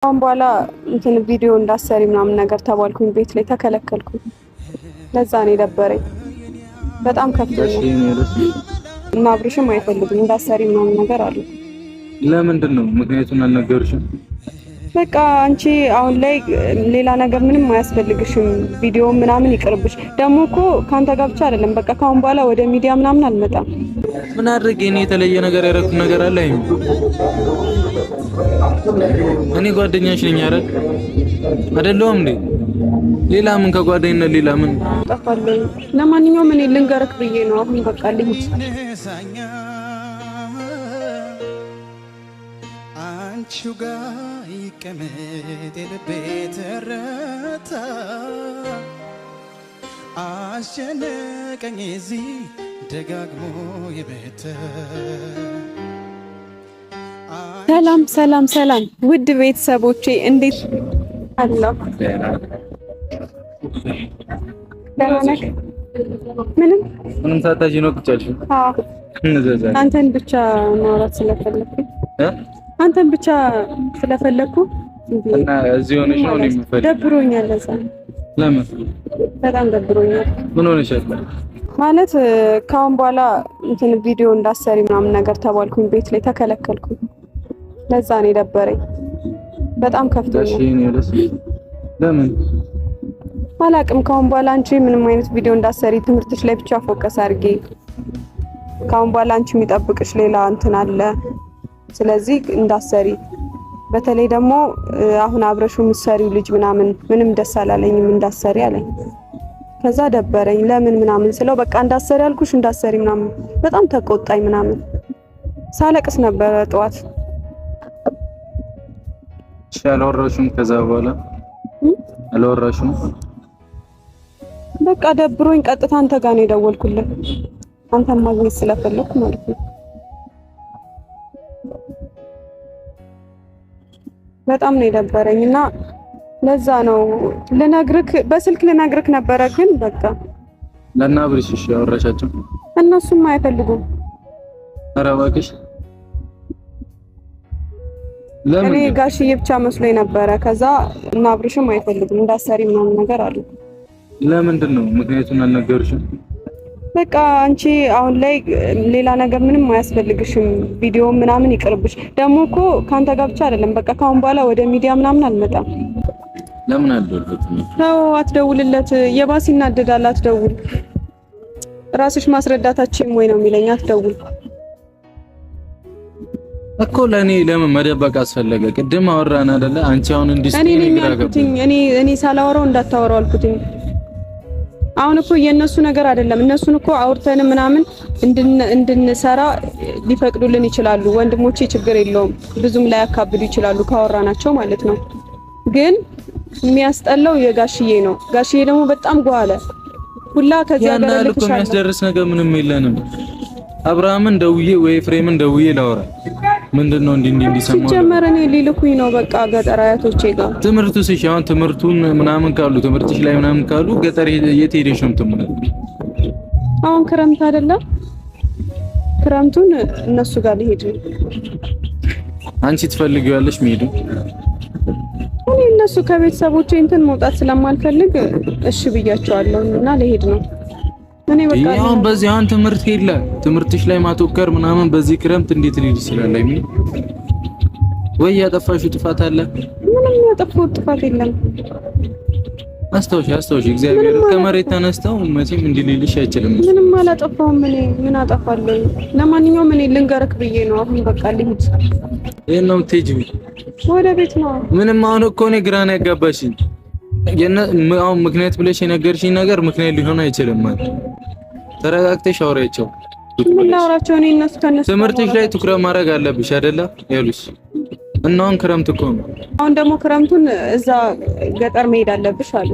አሁን በኋላ እንትን ቪዲዮ እንዳሰሪ ምናምን ነገር ተባልኩኝ። ቤት ላይ ተከለከልኩኝ። ለዛ ነው የደበረኝ። በጣም ከፍቶኛል እና አብርሽም አይፈልግም እንዳሰሪ ምናምን ነገር አለ። ለምንድን ነው ምክንያቱን አልነገሩሽም? በቃ አንቺ አሁን ላይ ሌላ ነገር ምንም አያስፈልግሽም፣ ቪዲዮ ምናምን ይቅርብሽ። ደግሞ እኮ ካንተ ጋር ብቻ አይደለም፣ በቃ ካሁን በኋላ ወደ ሚዲያ ምናምን አልመጣም። ምን አድርጌ እኔ የተለየ ነገር ያደረኩት ነገር አለ? እኔ ጓደኛሽ ነኝ አይደል? አይደለሁም እንዴ? ሌላ ምን ከጓደኝነት ሌላ ምን ጠፋለኝ። ለማንኛውም እኔ ልንገርክ ብዬ ነው። አሁን በቃ ልሂድ። አንቺው ጋር ይቀመጥ የልቤ ትርታ አስጨነቀኝ እዚህ ደጋግሞ የቤተ ሰላም ሰላም ሰላም ውድ ቤተሰቦቼ እንዴት አለው? ምንም ሳታጂ ነው ቁጫልሽ? አዎ አንተን ብቻ ማውራት ስለፈለኩኝ አንተን ብቻ ስለፈለኩ እና እዚህ ሆነሽ ነው የምፈልገው። ደብሮኛል። ለዛ ለምን? በጣም ደብሮኛል። ምን ሆነሻል? ማለት ካሁን በኋላ እንትን ቪዲዮ እንዳሰሪ ምናምን ነገር ተባልኩኝ። ቤት ላይ ተከለከልኩኝ። ለዛ ነው የደበረኝ። በጣም ከፍቶኛል። እሺ እኔ ደስ ለምን አላቅም። ካሁን በኋላ አንቺ ምንም አይነት ቪዲዮ እንዳሰሪ ትምህርትሽ ላይ ብቻ ፎከስ አድርጌ። ካሁን በኋላ አንቺ የሚጠብቅሽ ሌላ እንትን አለ። ስለዚህ እንዳሰሪ በተለይ ደግሞ አሁን አብረሹ ምሰሪው ልጅ ምንም ደስ አላለኝም እንዳሰሪ አለኝ። ከዛ ደበረኝ። ለምን ምናምን ስለው በቃ እንዳሰሪ አልኩሽ እንዳሰሪ ምናምን በጣም ተቆጣኝ ምናምን። ሳለቅስ ነበረ ጠዋት። አላወራሽም? ከዛ በኋላ አላወራሽም? በቃ ደብሮኝ ቀጥታ አንተ ጋር ነው የደወልኩልህ። አንተን ማግኘት ስለፈለኩ ማለት ነው። በጣም ነው የደበረኝ እና ለዛ ነው በስልክ ልነግርክ ነበረ፣ ግን በቃ ለናብርሽ እሺ አወራሻቸው? እነሱም አይፈልጉም። ኧረ እባክሽ እኔ ጋሽዬ ብቻ መስሎኝ ነበረ። ከዛ እና አብርሽም አይፈልጉም እንዳሰሪ ምናምን ነገር አሉ። ለምንድን ነው ምክንያቱን አልነገሩሽም? በቃ አንቺ አሁን ላይ ሌላ ነገር ምንም አያስፈልግሽም፣ ቪዲዮ ምናምን ይቅርብሽ። ደግሞ እኮ ካንተ ጋር ብቻ አይደለም፣ በቃ ካሁን በኋላ ወደ ሚዲያ ምናምን አልመጣም። ለምን አልደውልለት ነው? አትደውልለት፣ የባስ ይናደዳል። አትደውል፣ ራስሽ ማስረዳታችን ወይ ነው የሚለኝ። አትደውል እኮ ለኔ ለምን መደበቅ አስፈለገ? ቅድም አወራን አይደለ? አንቺ አሁን እኔ ሳላወራው እንዳታወራው አልኩትኝ። አሁን እኮ የነሱ ነገር አይደለም። እነሱን እኮ አውርተን ምናምን እንድንሰራ ሊፈቅዱልን ይችላሉ። ወንድሞቼ ችግር የለውም ብዙም ላይ ያካብዱ ይችላሉ ካወራናቸው ማለት ነው። ግን የሚያስጠላው የጋሽዬ ነው። ጋሽዬ ደግሞ በጣም ጓለ ሁላ ከዚያ ጋር ለክሻለሁ። የሚያስደርስ ነገር ምንም የለንም። አብርሃምን ደውዬ ወይ ፍሬምን ደውዬ ላወራ ምንድነው እንዲሰማው ሲጀመር እኔ ሊልኩኝ ነው በቃ ገጠር አያቶቼ ጋር ትምህርቱ ሲሻውን ትምህርቱን ምናምን ካሉ ትምህርትሽ ላይ ምናምን ካሉ ገጠር የት ሄደሽ ነው የምትማሪው? አሁን ክረምት አይደለም? ክረምቱን እነሱ ጋር ልሄድ ነው። አንቺ ትፈልጊዋለሽ መሄዱ? እኔ እነሱ ከቤተሰቦቼ እንትን መውጣት ስለማልፈልግ እሺ ብያቸዋለሁ እና ልሄድ ነው። እኔ በቃ አሁን በዚህ አሁን ትምህርት የለ ትምህርትሽ ላይ ማተኮር ምናምን በዚህ ክረምት እንዴት ሊል ይችላል? አይሚ ወይ ያጠፋሽው ጥፋት አለ? ምንም ያጠፋሁት ጥፋት የለም። አስታውሽ እግዚአብሔር ከመሬት ተነስተው መቼም እንዲልልሽ አይችልም። ምንም አላጠፋሁም። እኔ ምን አጠፋለሁ? ለማንኛውም እኔ ልንገርክ ብዬ ነው። አሁን በቃ ልሂድ። ይሄን ነው የምትሄጂው? ወደ ቤት ነው። ምንም አሁን እኮ ነው ግራ ነው ያጋባሽኝ። አሁን ምክንያት ብለሽ የነገርሽኝ ነገር ምክንያት ሊሆን አይችልም ማለት ተረጋግተሽ አውሪያቸው። ምን ላውራቸው? እኔ እነሱ ከነሱ ትምህርትሽ ላይ ትኩረት ማድረግ አለብሽ አይደለ? ያሉሽ እና አሁን ክረምት እኮ ነው። አሁን ደግሞ ክረምቱን እዛ ገጠር መሄድ አለብሽ አሉ።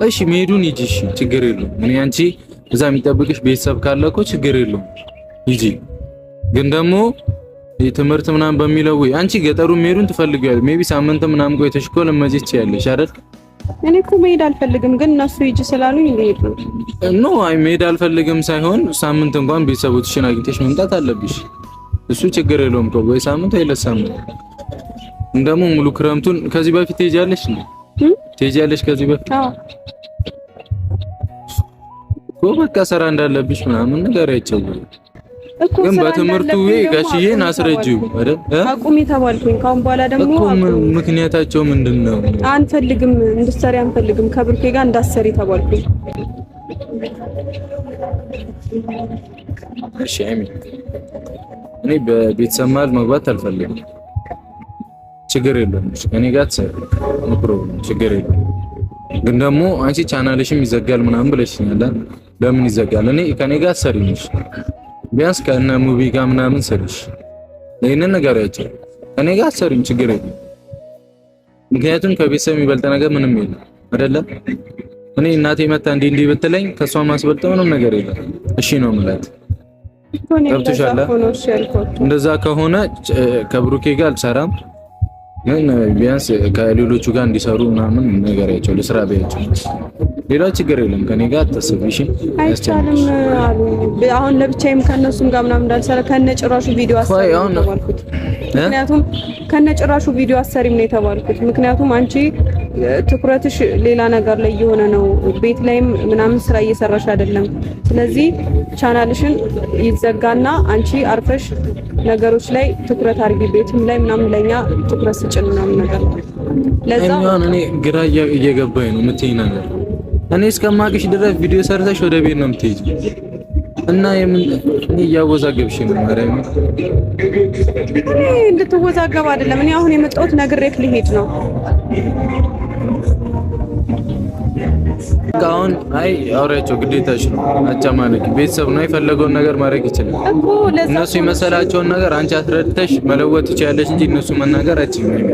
እሺ መሄዱን ሂጂ፣ እሺ ችግር የለውም። እኔ አንቺ እዛ የሚጠብቅሽ ቤተሰብ ካለ እኮ ችግር የለውም ሂጂ። ግን ደግሞ የትምህርት ምናምን በሚለው ወይ አንቺ ገጠሩን መሄዱን ትፈልጊያለሽ። ሜቢ ሳምንት ምናምን ቆይተሽ እኮ ለመሄድ ትችያለሽ አይደል? እኔ እኮ መሄድ አልፈልግም፣ ግን እነሱ ሂጂ ስላሉኝ ልሄድ ነው። ኖ አይ መሄድ አልፈልግም ሳይሆን ሳምንት እንኳን ቤተሰቦችሽን አግኝተሽ መምጣት አለብሽ። እሱ ችግር የለውም እኮ ወይ ሳምንት ወይ ለሳምንት እንደሞ ሙሉ ክረምቱን ከዚህ በፊት ትሄጃለሽ እንዴ? ትሄጃለሽ ከዚህ በፊት? አዎ እኮ በቃ ስራ እንዳለብሽ ምናምን ነገር አይቻልም እኮ። ግን በትምህርቱ ወይ ጋሽዬን አስረጂው አይደል? አቁሚ ተባልኩኝ። ካሁን በኋላ ደግሞ ምክንያታቸው ምንድነው? አንፈልግም፣ እንድትሰሪ አንፈልግም፣ ከብሩኬ ጋር እንዳትሰሪ ተባልኩኝ። እሺ አይሚ፣ እኔ በቤተሰብ መሀል መግባት አልፈልግም። ችግር የለውም እኔ ጋር ትሰሪ ፕሮብሌም ችግር የለውም። ግን ደግሞ አንቺ ቻናልሽም ይዘጋል ምናምን ብለሽኛል። ለምን ይዘጋል? እኔ ከኔ ጋር ትሰሪልሽ ቢያንስ ከእነ ሙቪ ጋር ምናምን ሰርሽ ለእነን ነገር ያጭ እኔ ጋር ትሰሪም ችግር የለውም። ምክንያቱም ከቤተሰብ የሚበልጥ ነገር ምንም የለም አይደለም። እኔ እናቴ መታ እንዲህ ብትለኝ ከሷ ማስበልጠው ምንም ነገር የለም። እሺ ነው ማለት ገብቶሻል? እንደዛ ከሆነ ከብሩኬ ጋር አልሰራም። ግን ቢያንስ ከሌሎቹ ጋር እንዲሰሩ ምናምን ነገር ያቸው ለስራ ቢያቸው ሌላ ችግር የለም። ከኔ ጋር አታስብሽ አይቻልም አሉ። አሁን ለብቻዬም ከነሱም ጋር ምናምን እንዳልሰራ ከነጭራሹ ቪዲዮ አሰሪ ነው የተባልኩት። ምክንያቱም ከነጭራሹ ቪዲዮ አሰሪም ነው የተባልኩት። ምክንያቱም አንቺ ትኩረትሽ ሌላ ነገር ላይ የሆነ ነው፣ ቤት ላይም ምናምን ስራ እየሰራሽ አይደለም። ስለዚህ ቻናልሽን ይዘጋና አንቺ አርፈሽ ነገሮች ላይ ትኩረት አድርጊ፣ ቤትም ላይ ምናምን ለኛ ትኩረት ስጭን ምናምን ነገር ነው። ለዛ እኔ ግራ እየገባኝ ነው የምትይኝ ነገር። እኔ እስከማቅሽ ድረስ ቪዲዮ ሰርተሽ ወደ ቤት ነው የምትሄጂው እና እኔ እያወዛገብሽ ነው ማርያም። እኔ እንድትወዛገብ አይደለም። እኔ አሁን የመጣሁት ነግሬክ ልሄድ ነው። አሁን አይ አውሪያቸው ግዴታሽ ነው። አጨማነቂ ቤተሰብ ነው የፈለገውን ነገር ማድረግ ይችላል እኮ። እነሱ የመሰላቸውን ነገር አንቺ አስረድተሽ መለወጥ ትችያለሽ እንጂ እነሱ መናገር አትችይም።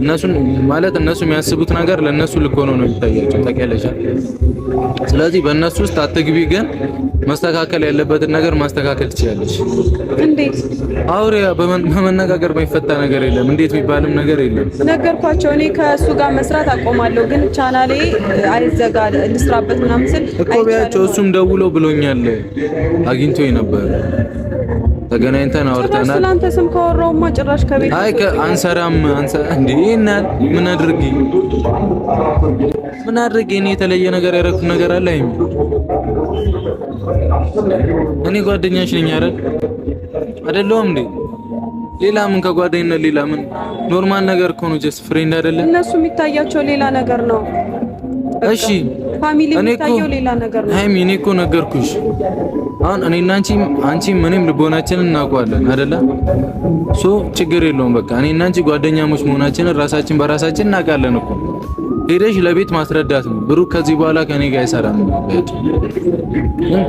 እነሱን ማለት እነሱ የሚያስቡት ነገር ለነሱ ልክ ሆኖ ነው የሚታያቸው ታውቂያለሽ። ስለዚህ በእነሱ ውስጥ አትግቢ፣ ግን መስተካከል ያለበትን ነገር ማስተካከል ትችያለሽ። እንዴት አውሪያ በመነጋገር የማይፈታ ነገር የለም። እንዴት የሚባልም ነገር የለም። ነገርኳቸው። እኔ ከእሱ ጋር መስራት አቆማለሁ፣ ግን ቻናሌ አይዘጋ ልስራበት ምናምን ስል እኮ ቢያቸው እሱም ደውሎ ብሎኛል፣ አግኝቶኝ ነበር፣ ተገናኝተን አውርተናል። ስላንተ ስም ካወራውማ ጭራሽ ከቤት አይ አንሰራም እንዴ እናል ምን አድርጌ እኔ የተለየ ነገር ያደረኩት ነገር አለ አይም? እኔ ጓደኛሽ ነኝ አይደለሁም እንዴ? ሌላ ምን ከጓደኝነት ሌላ ምን ኖርማል ነገር እኮ ነው። ጀስት ፍሬንድ አይደለም። እነሱ የሚታያቸው ሌላ ነገር ነው። እሺ ፋሚሊ የሚታየው ሌላ ነገር ነው። ሃይሚ እኔ እኮ ነገርኩሽ። አሁን እኔና አንቺ ምንም ልቦናችንን እናውቀዋለን አይደለ? ሶ ችግር የለውም በቃ እኔና አንቺ ጓደኛሞች መሆናችንን ራሳችን በራሳችን እናውቃለን እኮ። ሄደሽ ለቤት ማስረዳት ነው። ብሩክ ከዚህ በኋላ ከኔ ጋር አይሰራም በያቸው፣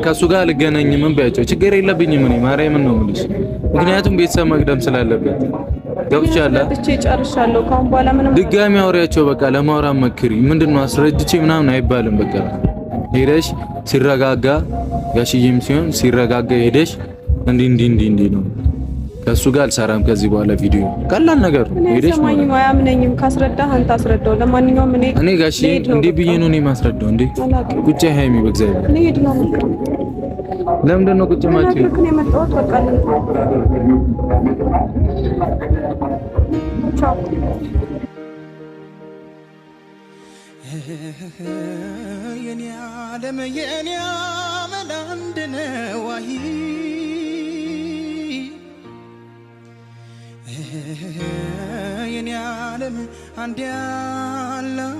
ከሱ ጋር አልገናኝም በያቸው። ችግር የለብኝም እኔ ማርያምን ነው የምልሽ። ምክንያቱም ቤተሰብ መቅደም ስላለበት ገብቻለሁ። ብቻ ጨርሻለሁ። ካሁን በኋላ ምንም ድጋሚ አውሪያቸው በቃ። ለማውራት መክሪ። ምንድነው አስረድቼ ምናምን አይባልም። በቃ ሄደሽ ሲረጋጋ ጋሽዬም ሲሆን ሲረጋጋ ሄደሽ እንዲህ ነው ከሱ ጋር አልሰራም ከዚህ በኋላ ቪዲዮ ቀላል ነገር ነው። ሄደሽ ማንኛውም አያምነኝም። ካስረዳህ አንተ አስረዳው። ለማንኛውም እኔ ጋሽዬ እንዴ ብዬ ነው እኔ ማስረዳው እንዴ? ቁጭ ሃይሚ በእግዚአብሔር ልሄድ ነው። ለምንድን ነው ቁጭ ማለት ነው? እኔ መጣሁት በቃ ቻው። የኔ ዓለም የኔ አመል አንድ ነው አይ የኔ ዓለም አንድ ያላመደኛ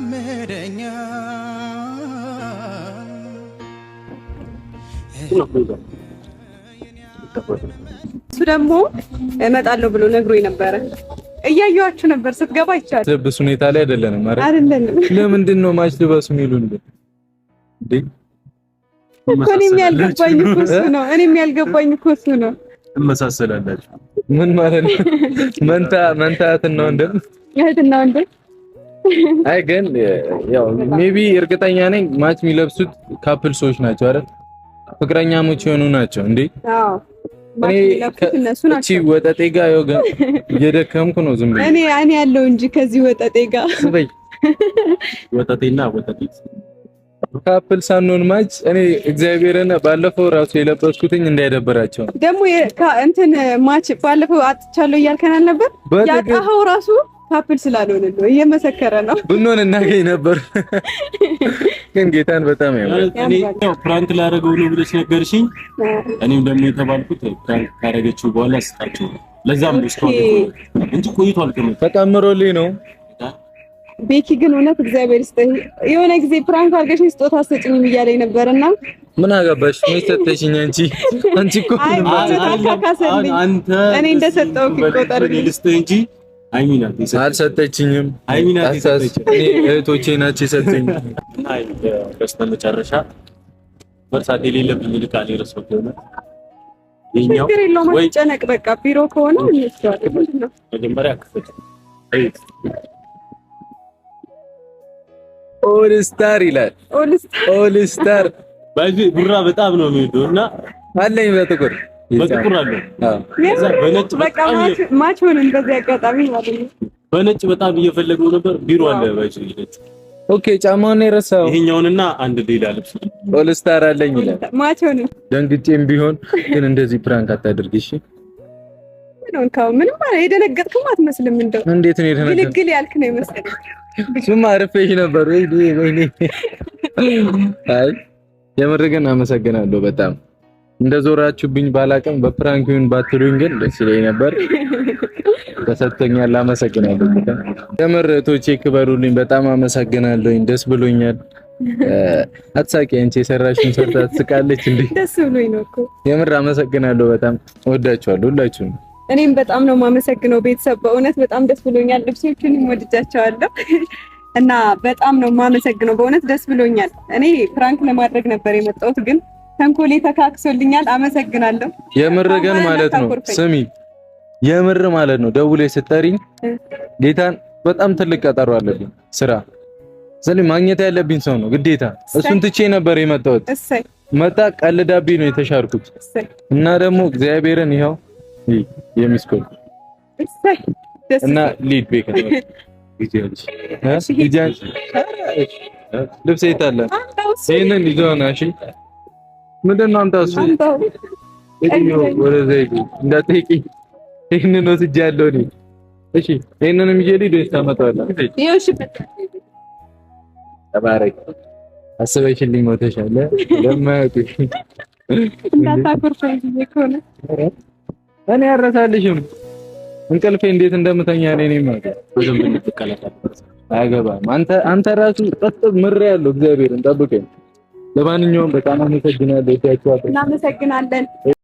እሱ ደግሞ እመጣለሁ ብሎ ነግሮኝ ነበረ። እያየኋችሁ ነበር ስትገባ ይቻላል። ልብስ ሁኔታ ላይ አይደለንም አይደለም። ለምንድን ነው ማች ልበሱ የሚሉን እንዴ? እኔም ያልገባኝ እኮ እሱ ነው። እንመሳሰላላችሁ ምን ማለት ነው? መንታ እህትና ወንድም አይ ግን ያው ሜቢ እርግጠኛ ነኝ ማች የሚለብሱት ካፕል ሰዎች ናቸው አይደል? ፍቅረኛሞች የሆኑ ናቸው እንዴ? አዎ እነሱ ናቸው። እቺ ወጠጤ ጋር ያው ግን እየደከምኩ ነው ዝም ብዬ እኔ ያለው እንጂ ከዚህ ወጠጤ ጋር በይ ወጠጤና ወጠጤ ካፕል ሳንሆን ማች እኔ እግዚአብሔርን ባለፈው ራሱ የለበስኩትኝ እንዳይደበራቸው ደግሞ እንትን ማች ባለፈው አጥቻለሁ እያልከን ነበር። ያጣኸው ራሱ ካፕል ስላልሆነ ነው። እየመሰከረ ነው። ብንሆን እናገኝ ነበር። ግን ጌታን በጣም ያምራል። እኔ ፕራንክ ላደረገው ነው ብለሽ ነገርሽኝ። እኔም ደግሞ የተባልኩት ፕራንክ ካደረገችው በኋላ ስጣቸው። ለዛም ነው እስካሁን እንጂ ቆይቷል። ተቀምሮልኝ ነው። ቤኪ ግን እውነት እግዚአብሔር ይስጥህ። የሆነ ጊዜ ፕራንክ አድርገሽኝ ስጦታ ሰጪኝ እያለኝ ነበርና ምን አገባሽ? ምን ሰጠሽኝ? አንቺ እኮ አንተ እኔ እንደሰጠው ይቆጠር ልስጥህ እንጂ አይሚናት አልሰጠችኝም። አይሚናት ሰጠችኝ። እህቶቼ ናቸው የሰጠኝ። አይ በስተመጨረሻ በርሳት የሌለብኝ ልቃል ይረሳው ነው። የኛው ወይ ጨነቅ በቃ ቢሮ ከሆነ እንስቷል። ምንድነው መጀመሪያ ክፈት ኦል ስታር ይላል። ኦል ስታር ባይዚ ቡራ በጣም ነው የሚወደውና አለኝ በጥቁር አለ። እዛ በነጭ በቃ ማች ሆነን በዚህ አጋጣሚ ማለት ነው። በነጭ በጣም እየፈለገው ነበር። ቢሮ አለ ባይዚ ነጭ። ኦኬ ጫማውን ነው የረሳው። ይሄኛውንና አንድ ሌላ ልብስ ኦል ስታር አለኝ ይላል። ማች ሆነን ደንግጬም ቢሆን ግን እንደዚህ ፕራንክ አታድርጊ እሺ። ምንም ማለት የደነገጥክም አትመስልም። እንደው እንዴት ነው የደነገጥኩት? ግልግል ያልክ ነው የመሰለኝ። ሱማ አርፈሽ ነበር ወይ? አይ የምር ግን አመሰግናለሁ በጣም እንደዞራችሁብኝ ባላቀም በፕራንክ ይሁን ባትሉኝ ግን ደስ ይለኝ ነበር። ተሰጥቶኛል። አመሰግናለሁ። የምር እህቶቼ ክበሩልኝ። በጣም አመሰግናለሁ። ደስ ብሎኛል። አትሳቂ አንቺ የሰራሽውን ሰርታ ትስቃለች እንዴ? ደስ ብሎኝ ነው እኮ የምር አመሰግናለሁ። በጣም ወዳችኋለሁ ሁላችሁም። እኔም በጣም ነው የማመሰግነው ቤተሰብ፣ በእውነት በጣም ደስ ብሎኛል። ልብሶቹንም ወድጃቸዋለሁ እና በጣም ነው የማመሰግነው። በእውነት ደስ ብሎኛል። እኔ ፕራንክ ለማድረግ ነበር የመጣሁት ግን ተንኮሌ ተካክሶልኛል። አመሰግናለሁ። የምር ግን ማለት ነው ስሚ፣ የምር ማለት ነው ደውለሽ ስትጠሪኝ ጌታን በጣም ትልቅ ቀጠሮ አለብኝ ስራ ስለዚህ ማግኘት ያለብኝ ሰው ነው ግዴታ። እሱን ትቼ ነበር የመጣሁት። መጣ ቀልዳብኝ ነው የተሻርኩት እና ደግሞ እግዚአብሔርን ይኸው የሚስኮል እና ሊድ ቤክ ነው ልብስ የታለ? ይሄንን ይዘውና እሺ፣ ምንድን ነው አምጣው። እሱ ወደ ዘይት እንዳትሄቂ ይሄንን ወስጃለሁ እኔ። እሺ ይሄንንም ይዤ ልሂድ ወይስ ታመጣዋለህ? እሺ ተባረክ። አስበሽልኝ ሞተሻል። ለማያውቁሽ እንዳታኮርፈኝ ከሆነ እኔ አረሳልሽም። እንቅልፌ እንዴት እንደምተኛ እኔ ማለት ብዙም ብትከለከል አያገባም። አንተ ራሱ ጠጥብ ምር ያለው እግዚአብሔርን ጠብቀኝ። ለማንኛውም በጣም አመሰግናለሁ። እናመሰግናለን።